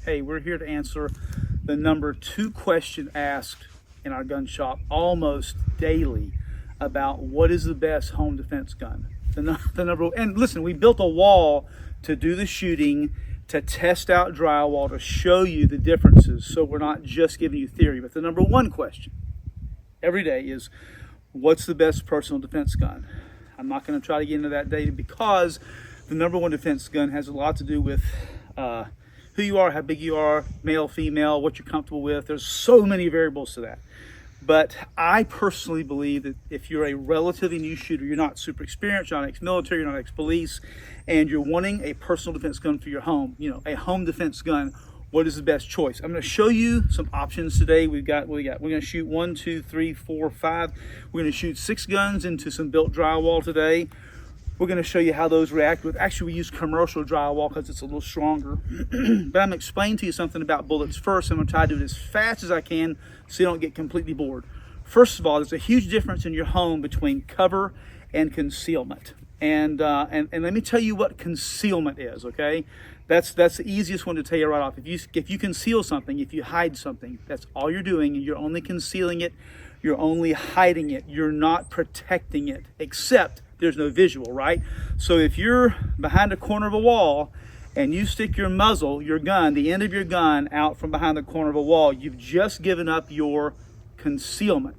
hey, we're here to answer the number 2 question asked in our gun shop almost daily about what is the best home defense gun. The number, and listen, we built a wall to do the shooting, to test out drywall, to show you the differences, so we're not just giving you theory. But the number 1 question every day is, what's the best personal defense gun? I'm not going to try to get into that data because the number 1 defense gun has a lot to do with who you are, how big you are, male, female, what you're comfortable with. There's so many variables to that. But I personally believe that if you're a relatively new shooter, you're not super experienced, you're not ex-military, you're not ex-police, and you're wanting a personal defense gun for your home, a home defense gun, what is the best choice? I'm going to show you some options today. We're going to shoot 1, 2, 3, 4, 5. We're going to shoot 6 guns into some built drywall today. We're going to show you how those react with, actually we use commercial drywall because it's a little stronger. But I'm going to explain to you something about bullets first. I'm going to try to do it as fast as I can so you don't get completely bored. First of all, there's a huge difference in your home between cover and concealment. And let me tell you what concealment is, okay? That's the easiest one to tell you right off. If you conceal something, if you hide something, that's all you're doing. You're only concealing it. You're only hiding it. You're not protecting it, except there's no visual, right? So if you're behind a corner of a wall and you stick your muzzle, your gun, the end of your gun out from behind the corner of a wall, you've just given up your concealment.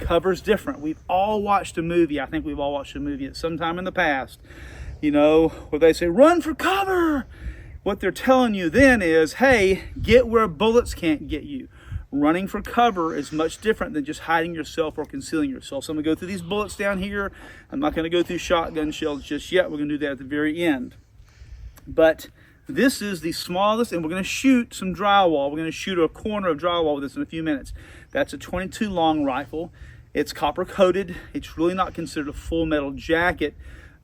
Cover's different. We've all watched a movie. I think we've all watched a movie at some time in the past, where they say, run for cover. What they're telling you then is, hey, get where bullets can't get you. Running for cover is much different than just hiding yourself or concealing yourself. So I'm going to go through these bullets down here. I'm not going to go through shotgun shells just yet. We're going to do that at the very end. But this is the smallest, and we're going to shoot some drywall. We're going to shoot a corner of drywall with this in a few minutes. That's a 22 long rifle. It's copper coated. It's really not considered a full metal jacket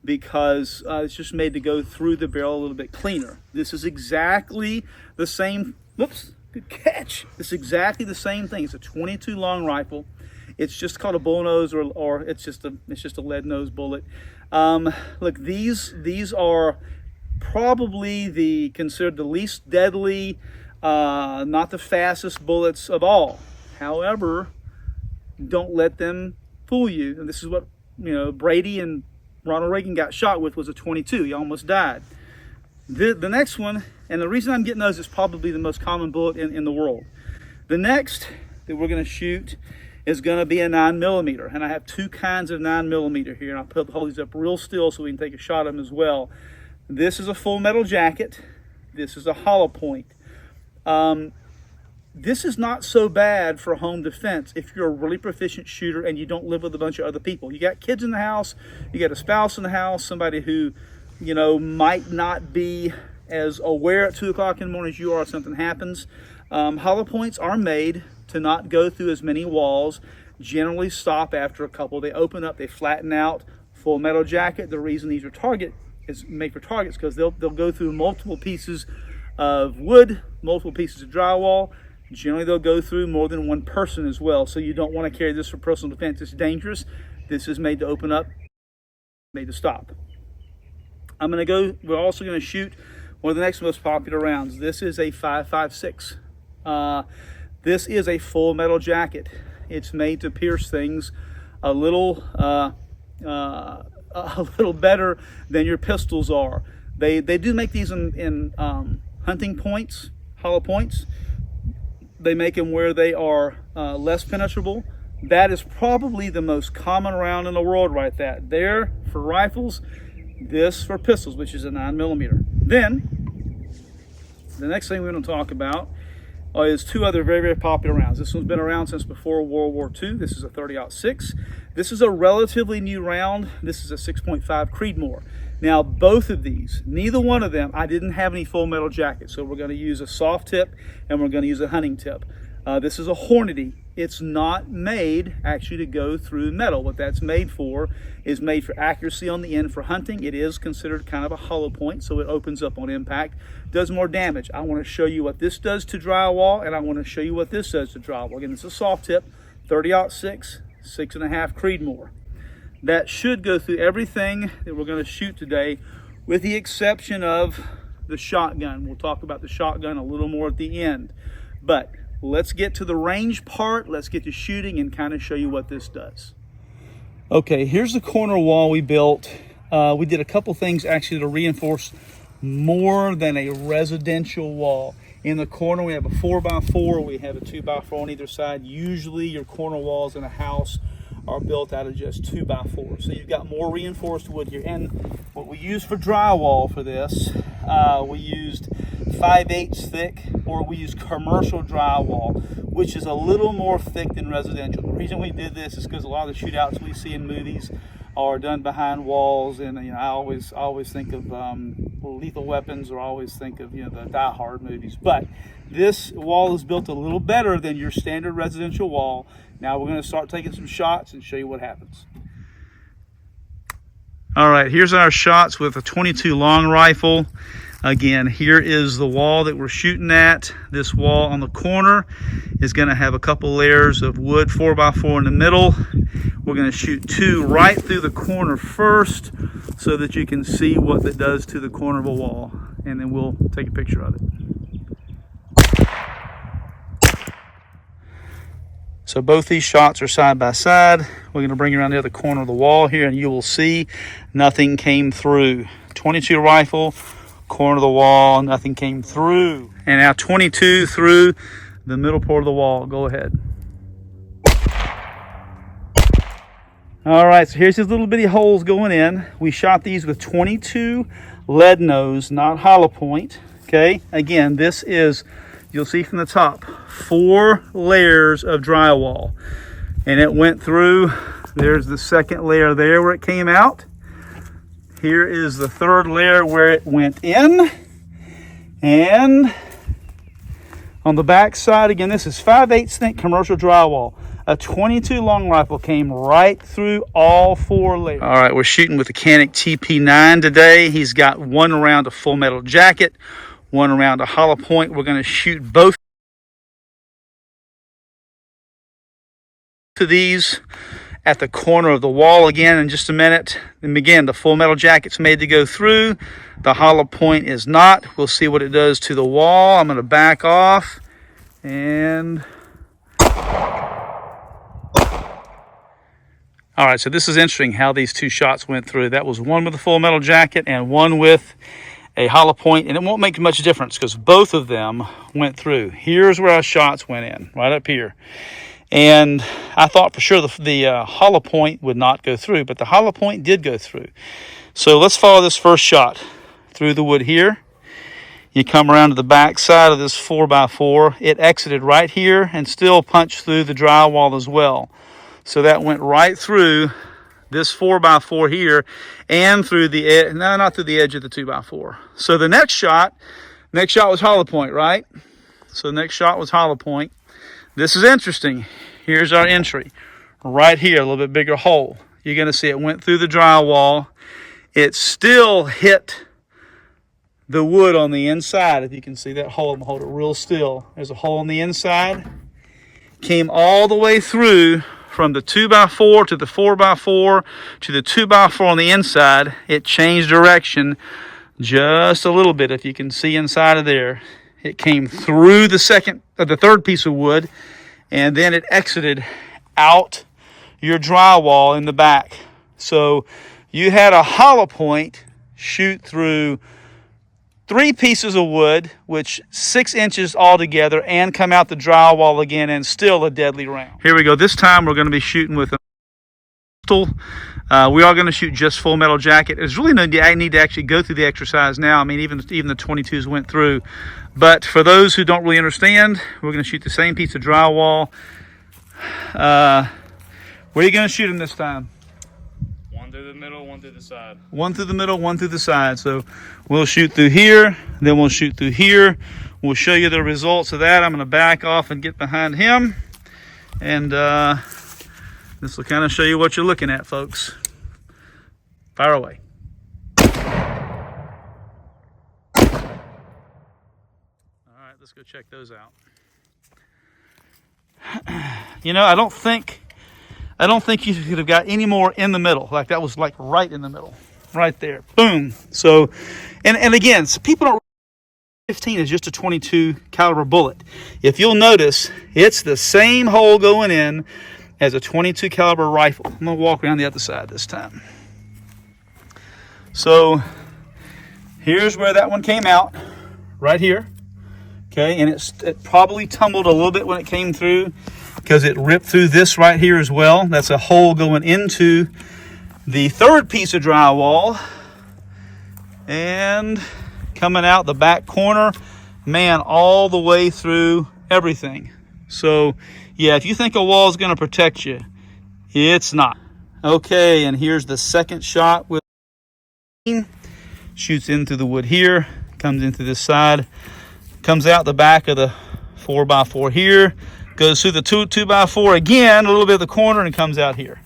because it's just made to go through the barrel a little bit cleaner. This is exactly the same. Whoops. Good catch. It's exactly the same thing. It's a 22 long rifle. It's just called a bullnose, or it's just a lead nose bullet. Look, these are probably considered the least deadly, not the fastest bullets of all. However, don't let them fool you. And this is what Brady and Ronald Reagan got shot with, was a 22. He almost died. The next one, and the reason I'm getting those is probably the most common bullet in the world. The next that we're going to shoot is going to be a 9mm, and I have 2 kinds of 9mm here, and I'll hold these up real still so we can take a shot of them as well. This is a full metal jacket. This is a hollow point. This is not so bad for home defense if you're a really proficient shooter and you don't live with a bunch of other people. You got kids in the house, you got a spouse in the house, somebody who might not be as aware at 2 o'clock in the morning as you are if something happens. Hollow points are made to not go through as many walls, generally stop after a couple. They open up, they flatten out. Full metal jacket, the reason these are made for targets because they'll go through multiple pieces of wood, multiple pieces of drywall. Generally they'll go through more than one person as well, so you don't want to carry this for personal defense. It's dangerous. This is made to open up, made to stop. We're also going to shoot one of the next most popular rounds. This is a 5.56. This is a full metal jacket. It's made to pierce things a little better than your pistols are. They do make these in hunting points, hollow points. They make them where they are less penetrable. That is probably the most common round in the world right there for rifles. This for pistols, which is a 9mm. Then, the next thing we're going to talk about is 2 other very, very popular rounds. This one's been around since before World War II. This is a 30-06. This is a relatively new round. This is a 6.5 Creedmoor. Now, both of these, neither one of them, I didn't have any full metal jackets, so we're going to use a soft tip and we're going to use a hunting tip. This is a Hornady. It's not made actually to go through metal. What that's made for is made for accuracy on the end for hunting. It is considered kind of a hollow point, so it opens up on impact, does more damage. I want to show you what this does to drywall, and I want to show you what this does to drywall. Again, it's a soft tip, 30-06, 6.5 Creedmoor. That should go through everything that we're going to shoot today, with the exception of the shotgun. We'll talk about the shotgun a little more at the end. But let's get to the range part. Let's get to shooting and kind of show you what this does. Okay, here's the corner wall we built. We did a couple things actually to reinforce more than a residential wall. In the corner, we have a 4x4. We have a 2x4 on either side. Usually your corner walls in a house are built out of just 2x4. So you've got more reinforced wood here. And what we used for drywall for this, we used 5/8 thick, or we used commercial drywall, which is a little more thick than residential. The reason we did this is because a lot of the shootouts we see in movies are done behind walls, and I always think of Lethal Weapons, or always think of the Die Hard movies. But this wall is built a little better than your standard residential wall. Now we're going to start taking some shots and show you what happens. All right, here's our shots with a 22 long rifle. Again, here is the wall that we're shooting at. This wall on the corner is going to have a couple layers of wood 4x4 in the middle. We're going to shoot 2 right through the corner first so that you can see what that does to the corner of a wall, and then we'll take a picture of it. So both these shots are side by side. We're going to bring around the other corner of the wall here, and you will see nothing came through. 22 rifle, corner of the wall, nothing came through. And now 22 through the middle part of the wall. Go ahead. All right, so here's these little bitty holes going in. We shot these with 22 lead nose, not hollow point. Okay, again, this is, you'll see from the top, 4 layers of drywall, and it went through. There's the second layer there where it came out. Here is the third layer where it went in, and on the back side, again, this is 5/8 thick commercial drywall. A 22 long rifle came right through all 4 layers. All right, we're shooting with the Canik TP9 today. He's got 1 round of full metal jacket, 1 round of hollow point. We're going to shoot both of these at the corner of the wall again in just a minute. And again, the full metal jacket's made to go through. The hollow point is not. We'll see what it does to the wall. I'm going to back off and... All right, so this is interesting how these 2 shots went through. That was 1 with a full metal jacket and 1 with a hollow point, and it won't make much difference because both of them went through. Here's where our shots went in, right up here. And I thought for sure the hollow point would not go through, but the hollow point did go through. So let's follow this first shot through the wood here. You come around to the back side of this 4x4. It exited right here and still punched through the drywall as well. So that went right through this 4x4 here and through the edge, no, not through the edge of the 2x4. So the next shot was hollow point, right? So the next shot was hollow point. This is interesting. Here's our entry. Right here, a little bit bigger hole. You're going to see it went through the drywall. It still hit the wood on the inside. If you can see that hole, I'm going to hold it real still. There's a hole on the inside. Came all the way through from the 2x4 to the 4x4 to the 2x4 on the inside. It changed direction just a little bit. If you can see inside of there, it came through the third piece of wood, and then it exited out your drywall in the back. So you had a hollow point shoot through 3 pieces of wood, which 6 inches altogether, and come out the drywall again, and still a deadly round. Here we go. This time we're going to be shooting with a pistol. We are going to shoot just full metal jacket. There's really no need to actually go through the exercise now. I mean, even the 22s went through. But for those who don't really understand, we're going to shoot the same piece of drywall. Where are you going to shoot them this time? 1 through the middle, 1 through the side. 1 through the middle, 1 through the side. So we'll shoot through here, then we'll shoot through here. We'll show you the results of that. I'm going to back off and get behind him. And this will kind of show you what you're looking at, folks. Fire away. All right, let's go check those out. You know, I don't think you could have got any more in the middle. Like that was like right in the middle, right there. Boom. So, and again, so people don't 15 is just a 22 caliber bullet. If you'll notice, it's the same hole going in as a 22 caliber rifle. I'm gonna walk around the other side this time. So here's where that one came out, right here. Okay, and it probably tumbled a little bit when it came through because it ripped through this right here as well. That's a hole going into the third piece of drywall. And coming out the back corner, man, all the way through everything. So yeah, if you think a wall is going to protect you, it's not. Okay, and here's the second shot with shoots in through the wood here, comes into this side, comes out the back of the 4x4 here, goes through the 2x4 again, a little bit of the corner, and comes out here.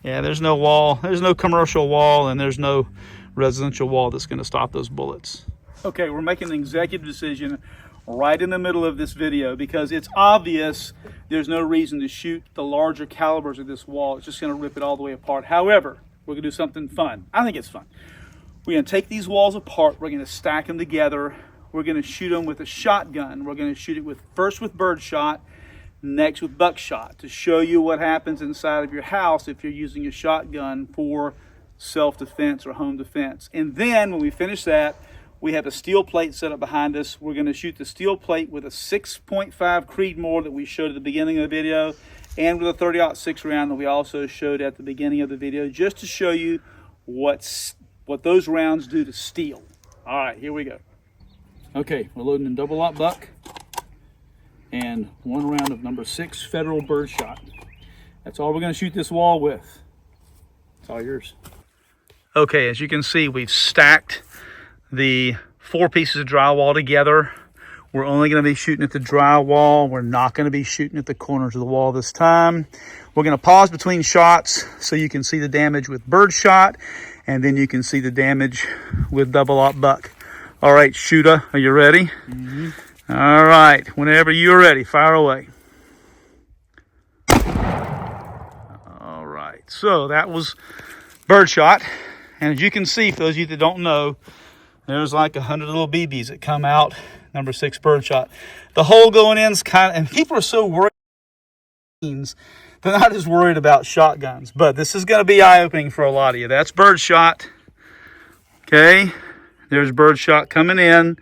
Yeah, there's no wall, there's no commercial wall, and there's no residential wall that's going to stop those bullets. Okay, we're making an executive decision right in the middle of this video because it's obvious there's no reason to shoot the larger calibers of this wall. It's just going to rip it all the way apart. However, we're going to do something fun. I think it's fun. We're going to take these walls apart. We're going to stack them together. We're going to shoot them with a shotgun. We're going to shoot it first with birdshot, next with buckshot, to show you what happens inside of your house if you're using a shotgun for self-defense or home defense. And then when we finish that, we have a steel plate set up behind us. We're going to shoot the steel plate with a 6.5 Creedmoor that we showed at the beginning of the video, and with a 30-06 round that we also showed at the beginning of the video, just to show you what those rounds do to steel. All right, here we go. Okay, we're loading in double-aught buck and one round of number 6 Federal birdshot. That's all we're going to shoot this wall with. It's all yours. Okay, as you can see, we've stacked the 4 pieces of drywall together. We're only going to be shooting at the drywall. We're not going to be shooting at the corners of the wall this time. We're going to pause between shots so you can see the damage with birdshot, and then you can see the damage with double-aught buck. All right, shooter, are you ready? Mm-hmm. All right, whenever you're ready, fire away. All right, so that was birdshot. And as you can see, for those of you that don't know, there's like 100 little BBs that come out, number 6 birdshot. The hole going in is kind of, and people are so worried, they're not as worried about shotguns. But this is going to be eye-opening for a lot of you. That's birdshot. Okay, there's birdshot coming in.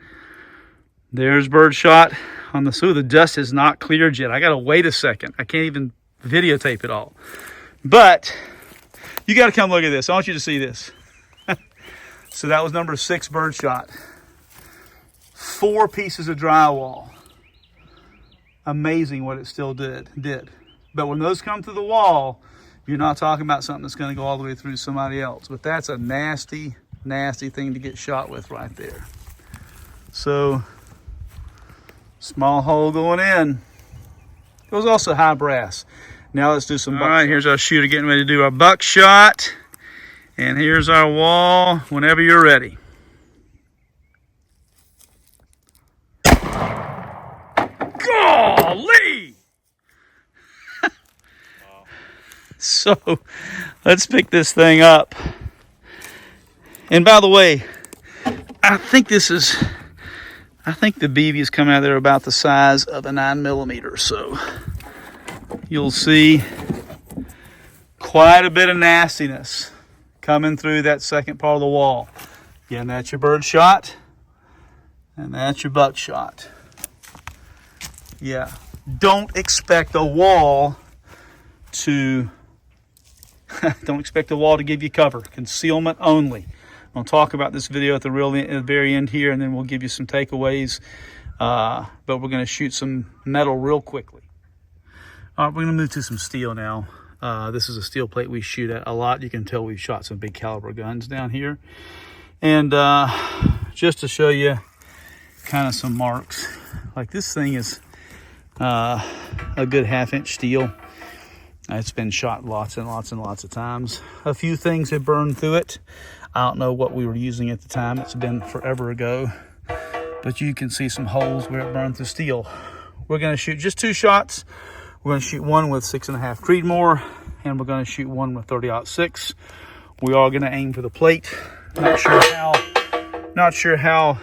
There's birdshot on the, so the dust is not cleared yet. I got to wait a second. I can't even videotape it all. But you got to come look at this. I want you to see this. So that was number 6 birdshot. 4 pieces of drywall. Amazing what it still did. But when those come through the wall, you're not talking about something that's going to go all the way through somebody else. But that's a nasty, nasty thing to get shot with right there. So, small hole going in. It was also high brass. Now let's do some buckshot. All right, here's our shooter getting ready to do our buckshot. And here's our wall whenever you're ready. Golly! So let's pick this thing up. And by the way, I think the BB is coming out there about the size of a 9mm. So you'll see quite a bit of nastiness coming through that second part of the wall. Again, that's your birdshot, and that's your buckshot. Yeah, don't expect a wall to give you cover. Concealment only. I'll talk about this video at the very end here, and then we'll give you some takeaways. But we're going to shoot some metal real quickly. All right, we're going to move to some steel now. This is a steel plate we shoot at a lot. You can tell we've shot some big caliber guns down here. And just to show you kind of some marks, like this thing is a good 1/2-inch steel. It's been shot lots and lots and lots of times. A few things have burned through it. I don't know what we were using at the time. It's been forever ago. But you can see some holes where it burned through steel. We're going to shoot just 2 shots. We're going to shoot one with 6.5 Creedmoor, and we're going to shoot one with 30-06. We are going to aim for the plate. Not sure how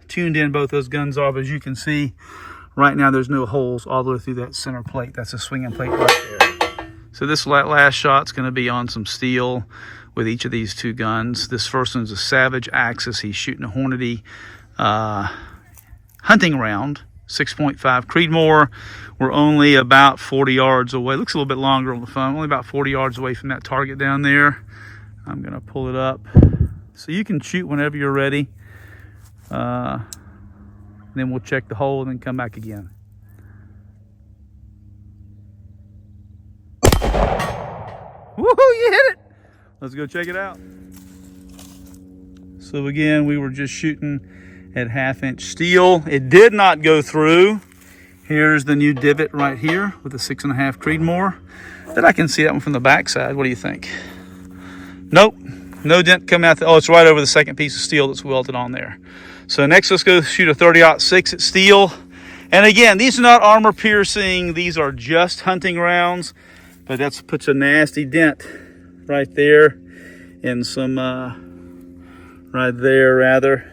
tuned in both those guns are, but as you can see, right now there's no holes all the way through that center plate. That's a swinging plate right there. So this last shot's going to be on some steel with each of these two guns. This first one's a Savage Axis. He's shooting a Hornady hunting round, 6.5 Creedmoor. We're only about 40 yards away. Looks a little bit longer on the phone. Only about 40 yards away from that target down there. I'm going to pull it up. So you can shoot whenever you're ready. Then we'll check the hole and then come back again. Woohoo, you hit it! Let's go check it out. So again, we were just shooting at 1/2-inch steel. It did not go through. Here's the new divot right here with a 6.5 Creedmoor. Then I can see that one from the backside. What do you think? Nope, no dent coming out. Oh, it's right over the second piece of steel that's welded on there. So next, let's go shoot a 30-06 at steel. And again, these are not armor piercing. These are just hunting rounds. But that puts a nasty dent right there, and some right there rather,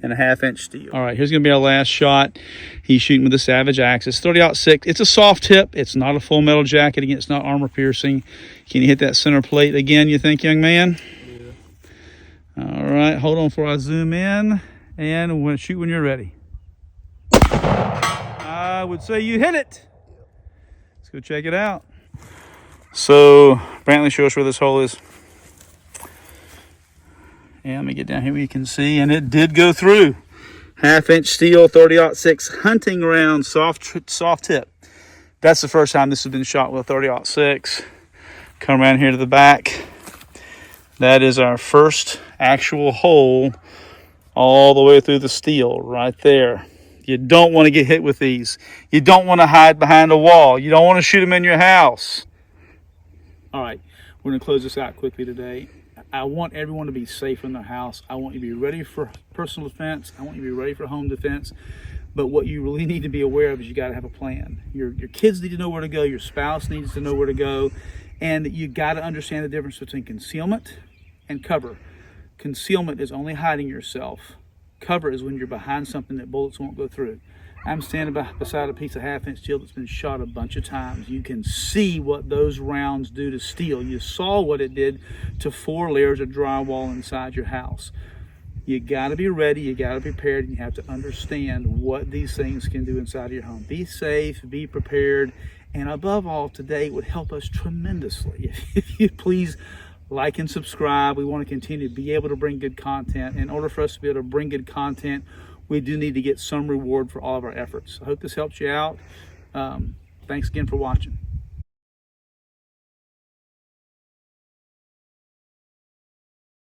and a 1/2-inch steel. All right, here's gonna be our last shot. He's shooting with the Savage Axis, 30-06. It's a soft tip. It's not a full metal jacket. Again, it's not armor piercing. Can you hit that center plate again, you think, young man? Yeah. All right, hold on before I zoom in, and we'll shoot when you're ready. I would say you hit it. Let's go check it out. So, Brantley, show us where this hole is. And let me get down here where you can see, and it did go through. 1/2-inch steel, 30-06 hunting round, soft tip. That's the first time this has been shot with a 30-06. Come around here to the back. That is our first actual hole all the way through the steel right there. You don't want to get hit with these. You don't want to hide behind a wall. You don't want to shoot them in your house. All right, we're going to close this out quickly today. I want everyone to be safe in their house. I want you to be ready for personal defense. I want you to be ready for home defense. But what you really need to be aware of is you got to have a plan. Your kids need to know where to go. Your spouse needs to know where to go. And you got to understand the difference between concealment and cover. Concealment is only hiding yourself. Cover is when you're behind something that bullets won't go through. I'm standing beside a piece of 1/2-inch steel that's been shot a bunch of times. You can see what those rounds do to steel. You saw what it did to 4 layers of drywall inside your house. You got to be ready, you got to be prepared, and you have to understand what these things can do inside of your home. Be safe, be prepared, and above all, today would help us tremendously if you please like and subscribe. We want to continue to be able to bring good content. In order for us to be able to bring good content, we do need to get some reward for all of our efforts. I hope this helps you out. Thanks again for watching.